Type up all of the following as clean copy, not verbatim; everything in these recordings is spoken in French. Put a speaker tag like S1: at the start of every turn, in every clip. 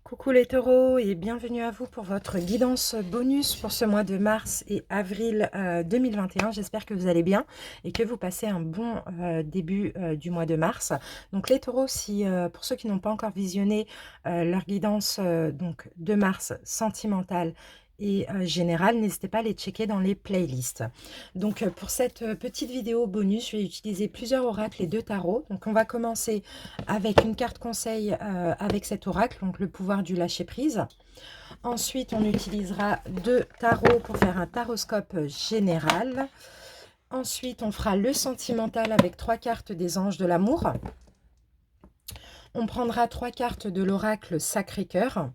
S1: Coucou les taureaux et bienvenue à vous pour votre guidance bonus pour ce mois de mars et avril 2021. J'espère que vous allez bien et que vous passez un bon début du mois de mars. Donc les taureaux, si, pour ceux qui n'ont pas encore visionné leur guidance donc de mars sentimentale et générale, n'hésitez pas à les checker dans les playlists. Donc pour cette petite vidéo bonus, je vais utiliser plusieurs oracles et deux tarots. Donc on va commencer avec une carte conseil avec cet oracle, donc le pouvoir du lâcher prise. Ensuite, on utilisera deux tarots pour faire un taroscope général. Ensuite, on fera le sentimental avec trois cartes des anges de l'amour. On prendra trois cartes de l'oracle Sacré-Cœur.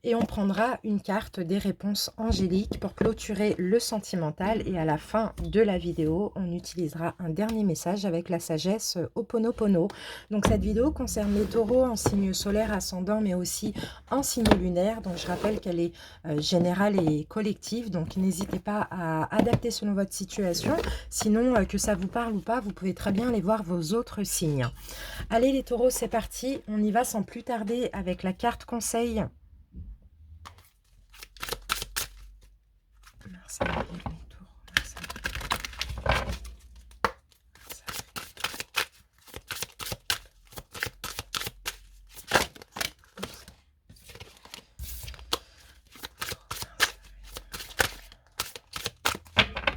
S1: Et on prendra une carte des réponses angéliques pour clôturer le sentimental. Et à la fin de la vidéo, on utilisera un dernier message avec la sagesse Ho'oponopono. Donc cette vidéo concerne les taureaux en signe solaire ascendant, mais aussi en signe lunaire. Donc je rappelle qu'elle est générale et collective. Donc n'hésitez pas à adapter selon votre situation. Sinon, que ça vous parle ou pas, vous pouvez très bien aller voir vos autres signes. Allez les taureaux, c'est parti. On y va sans plus tarder avec la carte conseil. Merci les taureaux. Merci.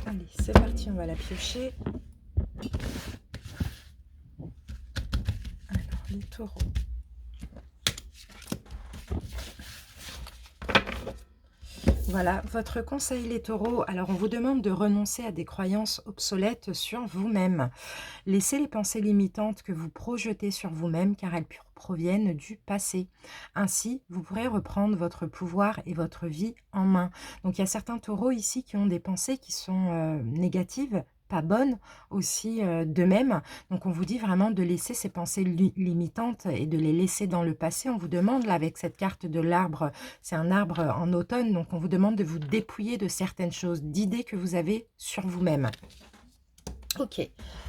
S1: Allez, c'est parti, on va la piocher. Alors, les taureaux. Voilà, votre conseil les taureaux. Alors, on vous demande de renoncer à des croyances obsolètes sur vous-même. Laissez les pensées limitantes que vous projetez sur vous-même car elles proviennent du passé. Ainsi, vous pourrez reprendre votre pouvoir et votre vie en main. Donc, il y a certains taureaux ici qui ont des pensées qui sont négatives, pas bonnes aussi d'eux-mêmes. Donc, on vous dit vraiment de laisser ces pensées limitantes et de les laisser dans le passé. On vous demande, là, avec cette carte de l'arbre, c'est un arbre en automne, donc on vous demande de vous dépouiller de certaines choses, d'idées que vous avez sur vous-même. Ok,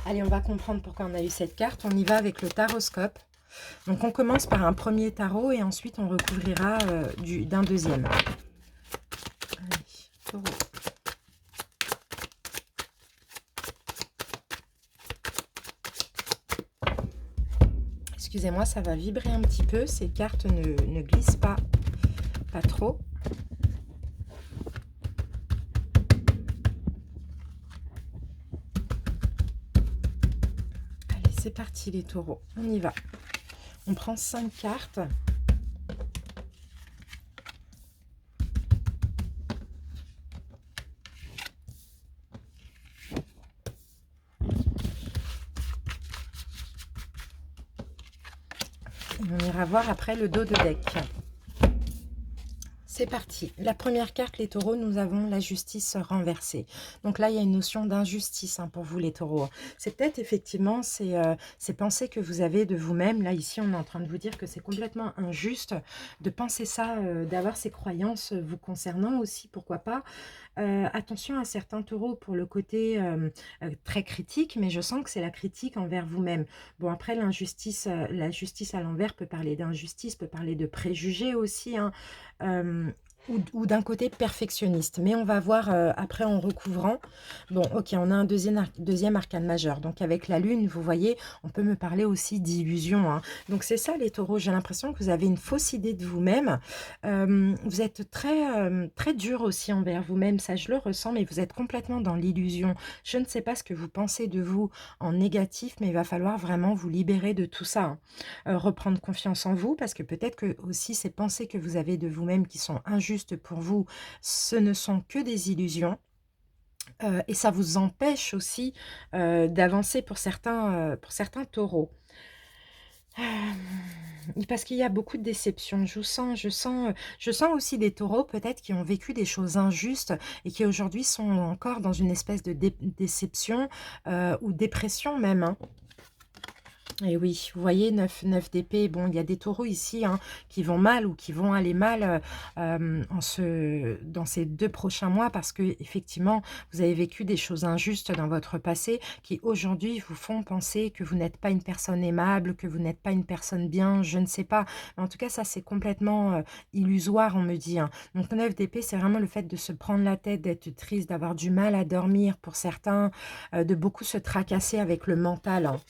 S1: allez, on va comprendre pourquoi on a eu cette carte. On y va avec le taroscope. Donc, on commence par un premier tarot et ensuite, on recouvrira d'un deuxième. Allez, taureau. Excusez-moi, ça va vibrer un petit peu. Ces cartes ne glissent pas trop. Allez, c'est parti les taureaux. On y va. On prend 5 cartes. Et on ira voir après le dos de deck. C'est parti. La première carte, les taureaux, nous avons la justice renversée. Donc là, il y a une notion d'injustice pour vous, les taureaux. C'est peut-être effectivement ces pensées que vous avez de vous-même. Là, ici, on est en train de vous dire que c'est complètement injuste de penser ça, d'avoir ces croyances vous concernant aussi, pourquoi pas. Attention à certains taureaux pour le côté très critique, mais je sens que c'est la critique envers vous-même. Bon, après, l'injustice, la justice à l'envers peut parler d'injustice, peut parler de préjugés aussi, hein. Ou d'un côté perfectionniste. Mais on va voir après en recouvrant. Bon, ok, on a un deuxième arcane majeur. Donc avec la lune, vous voyez, on peut me parler aussi d'illusion, hein. Donc c'est ça les taureaux, j'ai l'impression que vous avez une fausse idée de vous-même. Vous êtes très dur aussi envers vous-même, ça je le ressens, mais vous êtes complètement dans l'illusion. Je ne sais pas ce que vous pensez de vous en négatif, mais il va falloir vraiment vous libérer de tout ça, hein. Reprendre confiance en vous, parce que peut-être que aussi ces pensées que vous avez de vous-même qui sont injustes pour vous, ce ne sont que des illusions. Et ça vous empêche aussi d'avancer pour certains taureaux. Parce qu'il y a beaucoup de déceptions. Je sens aussi des taureaux peut-être qui ont vécu des choses injustes et qui aujourd'hui sont encore dans une espèce de déception ou dépression même, hein. Et oui, vous voyez, 9 d'épée, bon, il y a des taureaux ici hein, qui vont mal ou qui vont aller mal dans ces 2 prochains mois parce que effectivement, vous avez vécu des choses injustes dans votre passé qui aujourd'hui vous font penser que vous n'êtes pas une personne aimable, que vous n'êtes pas une personne bien, je ne sais pas. Mais en tout cas, ça c'est complètement illusoire, on me dit, hein. Donc 9 d'épée, c'est vraiment le fait de se prendre la tête, d'être triste, d'avoir du mal à dormir pour certains, de beaucoup se tracasser avec le mental, hein.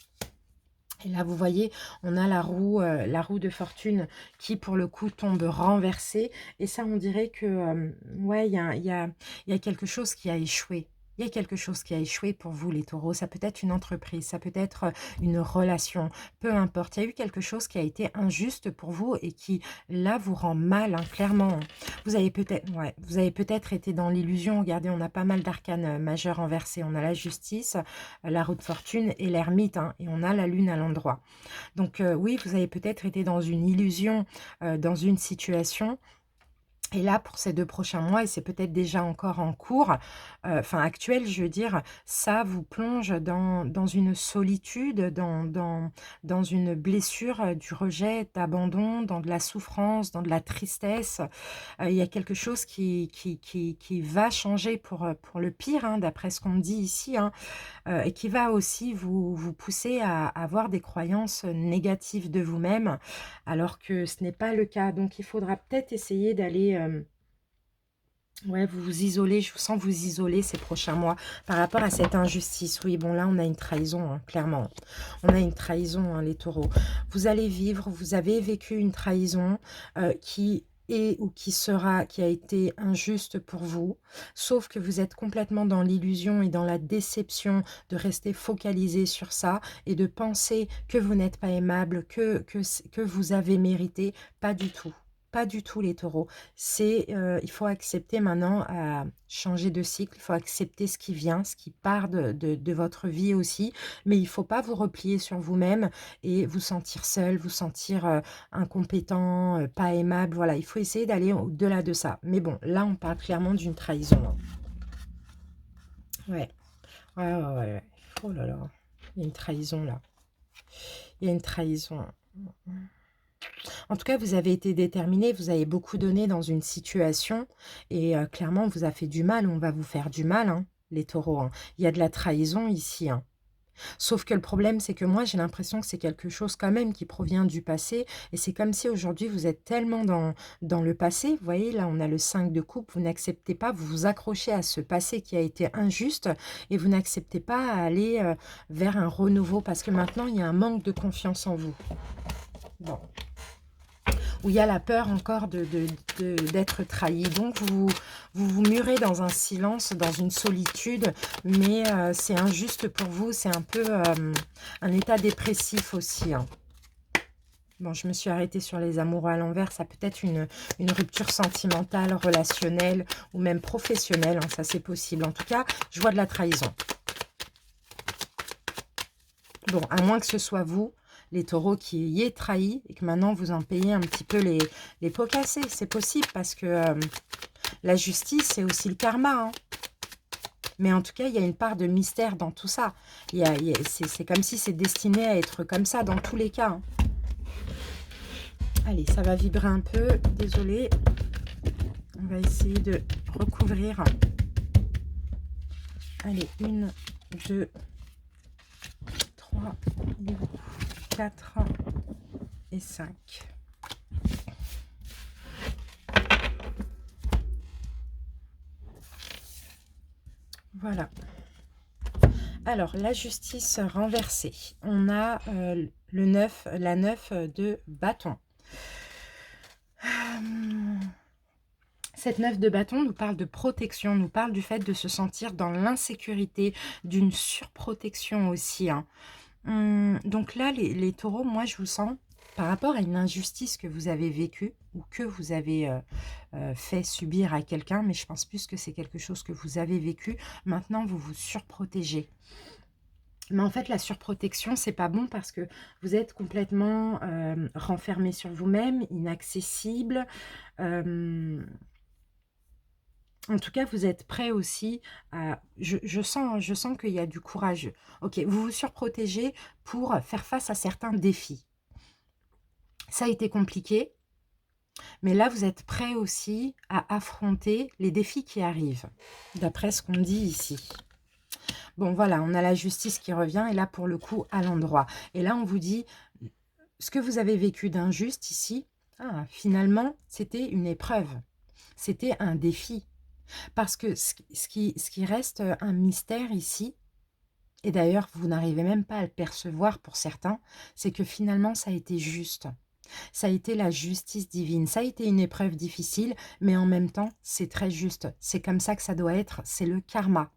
S1: Et là, vous voyez, on a la roue de fortune qui, pour le coup, tombe renversée. Et ça, on dirait que, ouais, il y a quelque chose qui a échoué. Il y a quelque chose qui a échoué pour vous, les taureaux. Ça peut être une entreprise, ça peut être une relation, peu importe. Il y a eu quelque chose qui a été injuste pour vous et qui, là, vous rend mal, hein, clairement. Vous avez peut-être ouais, vous avez peut-être été dans l'illusion. Regardez, on a pas mal d'arcanes majeurs inversés. On a la justice, la roue de fortune et l'ermite, hein, et on a la lune à l'endroit. Donc oui, vous avez peut-être été dans une illusion, dans une situation et là, pour ces 2 prochains mois, et c'est peut-être déjà encore en cours, enfin actuel, je veux dire, ça vous plonge dans une solitude, dans une blessure, du rejet, d'abandon, dans de la souffrance, dans de la tristesse. Il y a quelque chose qui va changer pour le pire, hein, d'après ce qu'on me dit ici, hein, et qui va aussi vous pousser à avoir des croyances négatives de vous-même, alors que ce n'est pas le cas. Donc il faudra peut-être essayer d'aller, ouais, vous vous isoler. Je vous sens vous isoler ces prochains mois par rapport à cette injustice. Oui, bon là, on a une trahison, hein, clairement. On a une trahison, hein, les taureaux. Vous allez vivre, vous avez vécu une trahison qui est ou qui a été injuste pour vous, sauf que vous êtes complètement dans l'illusion et dans la déception de rester focalisé sur ça et de penser que vous n'êtes pas aimable, que vous avez mérité. Pas du tout. Pas du tout, les taureaux. Il faut accepter maintenant à changer de cycle, il faut accepter ce qui vient, ce qui part de votre vie aussi, mais il ne faut pas vous replier sur vous-même et vous sentir seul, vous sentir incompétent, pas aimable, voilà, il faut essayer d'aller au-delà de ça. Mais bon, là, on parle clairement d'une trahison, hein. Ouais, ouais, ouais, ouais, ouais. Oh là là, il y a une trahison là. Il y a une trahison. En tout cas, vous avez été déterminé, vous avez beaucoup donné dans une situation et clairement, on vous a fait du mal, on va vous faire du mal, hein, les taureaux, hein. Il y a de la trahison ici, hein. Sauf que le problème, c'est que moi, j'ai l'impression que c'est quelque chose quand même qui provient du passé et c'est comme si aujourd'hui, vous êtes tellement dans le passé. Vous voyez, là, on a le 5 de coupe, vous n'acceptez pas, vous vous accrochez à ce passé qui a été injuste et vous n'acceptez pas à aller vers un renouveau parce que maintenant, il y a un manque de confiance en vous. Bon, où il y a la peur encore d'être trahi. Donc, vous murez dans un silence, dans une solitude, mais c'est injuste pour vous. C'est un peu un état dépressif aussi, hein. Bon, je me suis arrêtée sur les amoureux à l'envers. Ça peut être une rupture sentimentale, relationnelle ou même professionnelle, hein, ça, c'est possible. En tout cas, je vois de la trahison. Bon, à moins que ce soit vous, les taureaux, qui ayez trahi et que maintenant vous en payez un petit peu les pots cassés. C'est possible parce que la justice, c'est aussi le karma, hein. Mais en tout cas, il y a une part de mystère dans tout ça. C'est comme si c'est destiné à être comme ça dans tous les cas, hein. Allez, ça va vibrer un peu. Désolée. On va essayer de recouvrir. Allez, 1, 2, 3, 4 et 5. Voilà. Alors, la justice renversée. On a la 9 de bâton. Cette 9 de bâton nous parle de protection, nous parle du fait de se sentir dans l'insécurité, d'une surprotection aussi, hein. Donc là, les taureaux, moi, je vous sens, par rapport à une injustice que vous avez vécue ou que vous avez fait subir à quelqu'un, mais je pense plus que c'est quelque chose que vous avez vécu, maintenant, vous vous surprotégez. Mais en fait, la surprotection, c'est pas bon parce que vous êtes complètement renfermé sur vous-même, inaccessible. En tout cas, vous êtes prêt aussi à... je sens qu'il y a du courageux. Ok, vous vous surprotégez pour faire face à certains défis. Ça a été compliqué, mais là, vous êtes prêt aussi à affronter les défis qui arrivent, d'après ce qu'on dit ici. Bon, voilà, on a la justice qui revient, et là, pour le coup, à l'endroit. Et là, on vous dit, ce que vous avez vécu d'injuste ici, ah, finalement, c'était une épreuve. C'était un défi. Parce que ce qui reste un mystère ici, et d'ailleurs, vous n'arrivez même pas à le percevoir pour certains, c'est que finalement, ça a été juste. Ça a été la justice divine. Ça a été une épreuve difficile, mais en même temps, c'est très juste. C'est comme ça que ça doit être. C'est le karma.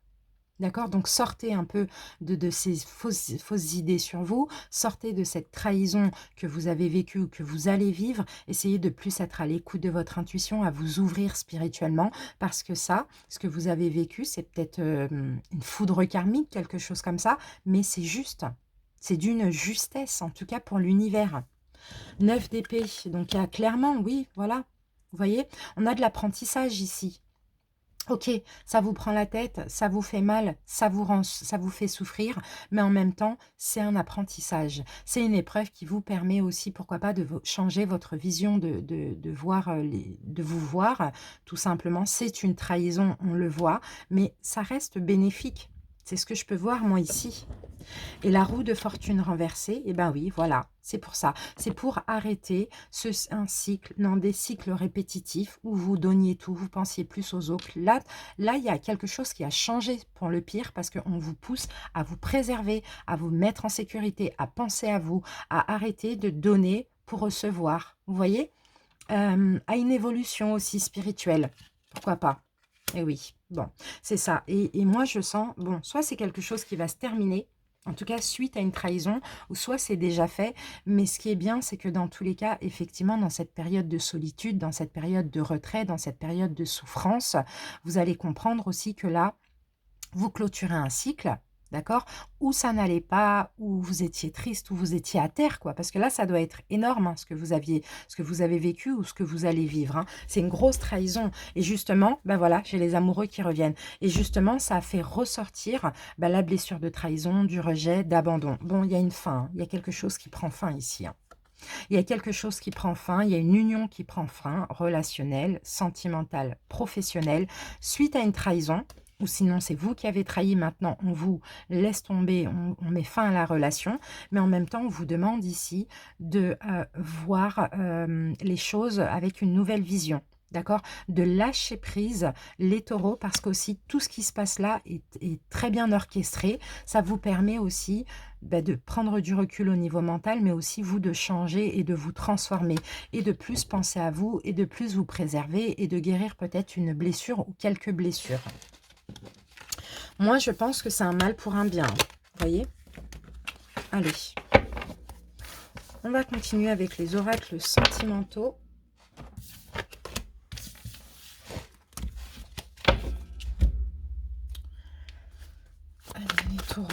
S1: D'accord? Donc sortez un peu de ces fausses idées sur vous, sortez de cette trahison que vous avez vécue ou que vous allez vivre, essayez de plus être à l'écoute de votre intuition, à vous ouvrir spirituellement, parce que ça, ce que vous avez vécu, c'est peut-être une foudre karmique, quelque chose comme ça, mais c'est juste. C'est d'une justesse, en tout cas pour l'univers. 9 d'épée, donc il y a clairement, oui, voilà, vous voyez, on a de l'apprentissage ici. Ok, ça vous prend la tête, ça vous fait mal, ça vous fait souffrir, mais en même temps, c'est un apprentissage. C'est une épreuve qui vous permet aussi, pourquoi pas, de changer votre vision de voir, de vous voir. Tout simplement, c'est une trahison, on le voit, mais ça reste bénéfique. C'est ce que je peux voir, moi, ici. Et la roue de fortune renversée, eh ben oui, voilà, c'est pour ça. C'est pour arrêter un cycle, non, des cycles répétitifs où vous donniez tout, vous pensiez plus aux autres. Là, il y a quelque chose qui a changé pour le pire parce qu'on vous pousse à vous préserver, à vous mettre en sécurité, à penser à vous, à arrêter de donner pour recevoir. Vous voyez, à une évolution aussi spirituelle. Pourquoi pas? Eh oui, bon, c'est ça. Et moi, je sens, bon, soit c'est quelque chose qui va se terminer, en tout cas suite à une trahison, ou soit c'est déjà fait. Mais ce qui est bien, c'est que dans tous les cas, effectivement, dans cette période de solitude, dans cette période de retrait, dans cette période de souffrance, vous allez comprendre aussi que là, vous clôturez un cycle, d'accord? Où ça n'allait pas, où vous étiez triste, où vous étiez à terre, quoi. Parce que là, ça doit être énorme, hein, ce que vous avez vécu ou ce que vous allez vivre, hein. C'est une grosse trahison. Et justement, ben voilà, j'ai les amoureux qui reviennent. Et justement, ça a fait ressortir la blessure de trahison, du rejet, d'abandon. Bon, il y a une fin, hein. Il y a quelque chose qui prend fin ici, hein. Il y a quelque chose qui prend fin, il y a une union qui prend fin, relationnelle, sentimentale, professionnelle, suite à une trahison, ou sinon c'est vous qui avez trahi, maintenant on vous laisse tomber, on met fin à la relation, mais en même temps on vous demande ici de voir les choses avec une nouvelle vision. D'accord? De lâcher prise les taureaux, parce qu'aussi tout ce qui se passe là est très bien orchestré. Ça vous permet aussi de prendre du recul au niveau mental, mais aussi vous de changer et de vous transformer et de plus penser à vous et de plus vous préserver et de guérir peut-être une blessure ou quelques blessures. Moi, je pense que c'est un mal pour un bien. Vous voyez? Allez. On va continuer avec les oracles sentimentaux. Allez, les taureaux.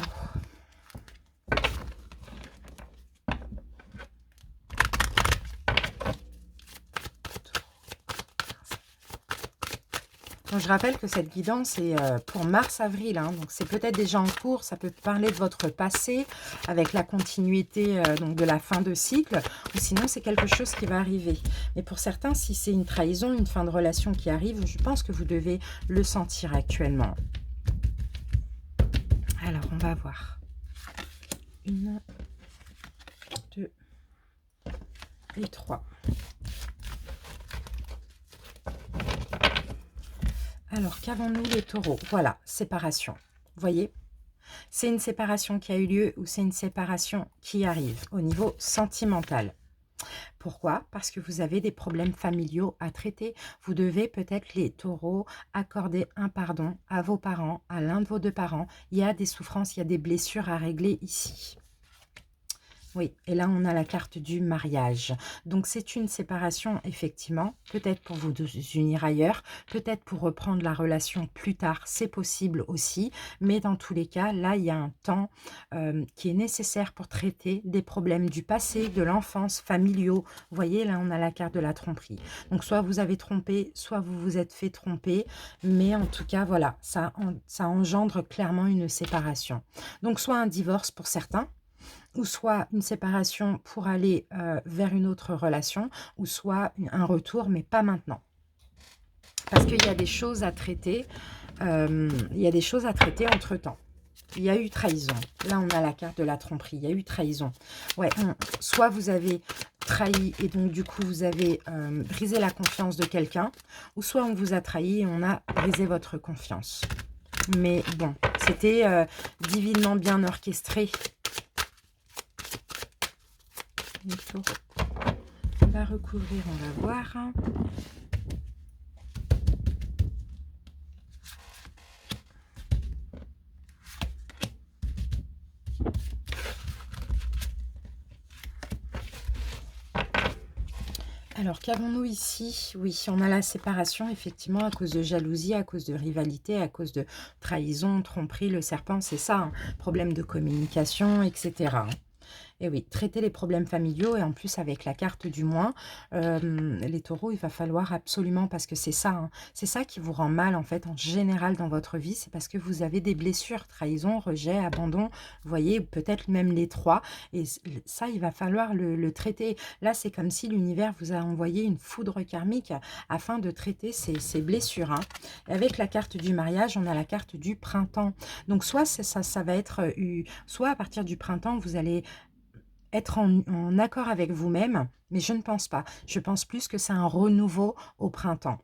S1: Donc, je rappelle que cette guidance est pour mars-avril, hein, donc c'est peut-être déjà en cours, ça peut parler de votre passé avec la continuité donc de la fin de cycle, ou sinon c'est quelque chose qui va arriver. Mais pour certains, si c'est une trahison, une fin de relation qui arrive, je pense que vous devez le sentir actuellement. Alors, on va voir. 1, 2 et 3. Alors, qu'avons-nous les taureaux? Voilà, séparation. Vous voyez? C'est une séparation qui a eu lieu ou c'est une séparation qui arrive au niveau sentimental. Pourquoi? Parce que vous avez des problèmes familiaux à traiter. Vous devez peut-être, les taureaux, accorder un pardon à vos parents, à l'un de vos deux parents. Il y a des souffrances, il y a des blessures à régler ici. Oui, et là, on a la carte du mariage. Donc, c'est une séparation, effectivement, peut-être pour vous unir ailleurs, peut-être pour reprendre la relation plus tard, c'est possible aussi. Mais dans tous les cas, là, il y a un temps qui est nécessaire pour traiter des problèmes du passé, de l'enfance, familiaux. Vous voyez, là, on a la carte de la tromperie. Donc, soit vous avez trompé, soit vous vous êtes fait tromper. Mais en tout cas, voilà, ça engendre clairement une séparation. Donc, soit un divorce pour certains, ou soit une séparation pour aller vers une autre relation, ou soit un retour, mais pas maintenant. Parce qu'il y a des choses à traiter, il y a des choses à traiter entre-temps. Il y a eu trahison. Là, on a la carte de la tromperie. Il y a eu trahison. Ouais, soit vous avez trahi et donc du coup, vous avez brisé la confiance de quelqu'un, ou soit on vous a trahi et on a brisé votre confiance. Mais bon, c'était divinement bien orchestré. Les taureaux. On va recouvrir, on va voir. Alors, qu'avons-nous ici? Oui, on a la séparation, effectivement, à cause de jalousie, à cause de rivalité, à cause de trahison, tromperie, le serpent, c'est ça, hein, problème de communication, etc. Et oui, traiter les problèmes familiaux et en plus avec la carte du moins, les taureaux, il va falloir absolument, parce que c'est ça, hein, c'est ça qui vous rend mal en fait en général dans votre vie, c'est parce que vous avez des blessures, trahison, rejet, abandon, vous voyez, peut-être même les trois, et ça, il va falloir le traiter. Là, c'est comme si l'univers vous a envoyé une foudre karmique afin de traiter ces blessures. Hein. Et avec la carte du mariage, on a la carte du printemps. Donc soit ça va être, soit à partir du printemps, vous allez être en accord avec vous-même, mais je ne pense pas. Je pense plus que c'est un renouveau au printemps.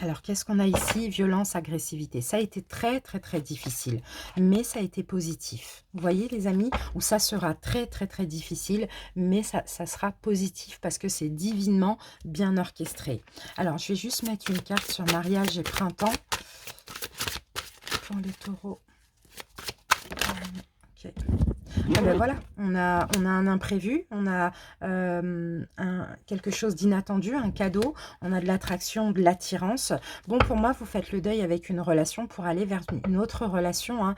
S1: Alors, qu'est-ce qu'on a ici? Violence, agressivité. Ça a été très, très, très difficile, mais ça a été positif. Vous voyez, les amis, où ça sera très, très, très difficile, mais ça sera positif parce que c'est divinement bien orchestré. Alors, je vais juste mettre une carte sur mariage et printemps pour les taureaux. Ok. Ah ben voilà, on a un imprévu, on a quelque chose d'inattendu, un cadeau, on a de l'attraction, de l'attirance. Bon, pour moi, vous faites le deuil avec une relation pour aller vers une autre relation, hein,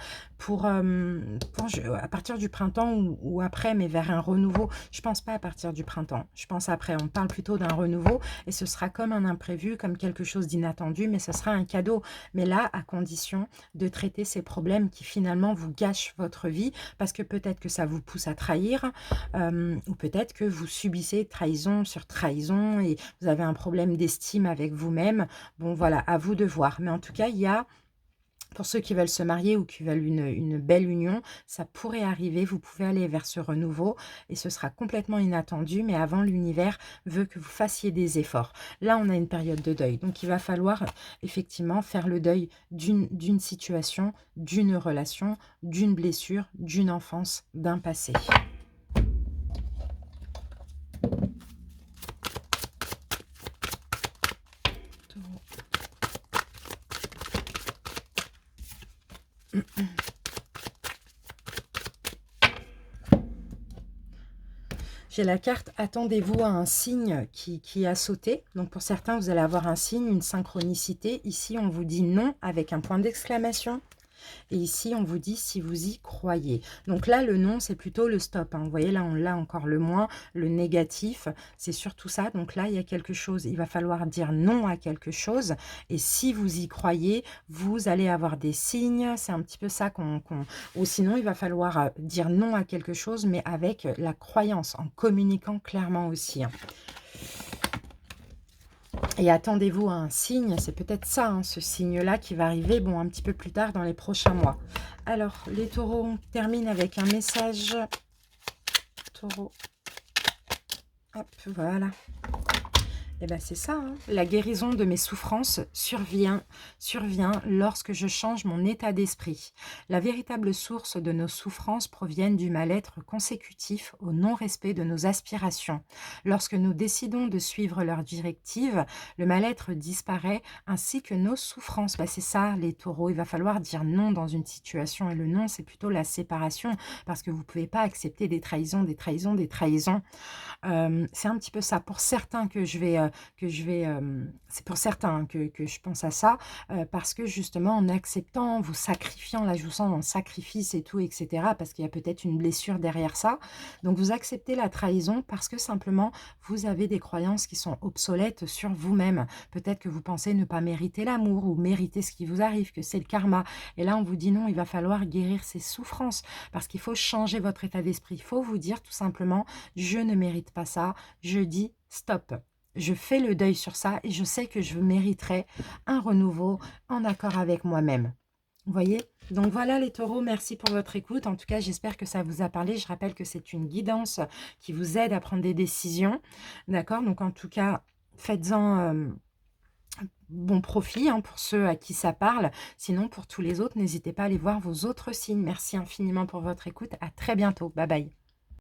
S1: à partir du printemps ou après, mais vers un renouveau. Je pense pas à partir du printemps, je pense après. On parle plutôt d'un renouveau et ce sera comme un imprévu, comme quelque chose d'inattendu, mais ce sera un cadeau. Mais là, à condition de traiter ces problèmes qui finalement vous gâchent votre vie, parce que peut-être que ça vous pousse à trahir, ou peut-être que vous subissez trahison sur trahison et vous avez un problème d'estime avec vous-même. Bon, voilà, à vous de voir. Mais en tout cas, il y a, pour ceux qui veulent se marier ou qui veulent une belle union, ça pourrait arriver, vous pouvez aller vers ce renouveau et ce sera complètement inattendu, mais avant, l'univers veut que vous fassiez des efforts. Là, on a une période de deuil, donc il va falloir effectivement faire le deuil d'une situation, d'une relation, d'une blessure, d'une enfance, d'un passé. J'ai la carte « Attendez-vous à un signe qui a sauté ». Donc pour certains, vous allez avoir un signe, une synchronicité. Ici, on vous dit non avec un point d'exclamation. Et ici, on vous dit si vous y croyez. Donc là, le non, c'est plutôt le stop. Hein. Vous voyez, là, on l'a encore le moins. Le négatif, c'est surtout ça. Donc là, il y a quelque chose. Il va falloir dire non à quelque chose. Et si vous y croyez, vous allez avoir des signes. C'est un petit peu ça Ou sinon, il va falloir dire non à quelque chose, mais avec la croyance, en communiquant clairement aussi. Hein. Et attendez-vous à un signe, c'est peut-être ça, hein, ce signe-là qui va arriver, bon, un petit peu plus tard dans les prochains mois. Alors, les taureaux, on termine avec un message. Taureau. Hop, voilà. Et ben c'est ça, hein. La guérison de mes souffrances survient lorsque je change mon état d'esprit. La véritable source de nos souffrances proviennent du mal-être consécutif au non-respect de nos aspirations. Lorsque nous décidons de suivre leurs directives, le mal-être disparaît ainsi que nos souffrances. Ben c'est ça, les taureaux. Il va falloir dire non dans une situation. Et le non, c'est plutôt la séparation parce que vous ne pouvez pas accepter des trahisons, des trahisons, des trahisons. C'est un petit peu ça. Pour certains c'est pour certains hein, que je pense à ça, parce que justement en acceptant, vous sacrifiant, là je vous sens dans le sacrifice et tout et cetera, parce qu'il y a peut-être une blessure derrière ça. Donc vous acceptez la trahison parce que simplement vous avez des croyances qui sont obsolètes sur vous-même. Peut-être que vous pensez ne pas mériter l'amour ou mériter ce qui vous arrive, que c'est le karma. Et là on vous dit non, il va falloir guérir ces souffrances parce qu'il faut changer votre état d'esprit. Il faut vous dire tout simplement je ne mérite pas ça, je dis stop. Je fais le deuil sur ça et je sais que je mériterai un renouveau en accord avec moi-même. Vous voyez? Donc voilà les taureaux, merci pour votre écoute. En tout cas, j'espère que ça vous a parlé. Je rappelle que c'est une guidance qui vous aide à prendre des décisions. D'accord? Donc en tout cas, faites-en bon profit hein, pour ceux à qui ça parle. Sinon, pour tous les autres, n'hésitez pas à aller voir vos autres signes. Merci infiniment pour votre écoute. À très bientôt. Bye bye.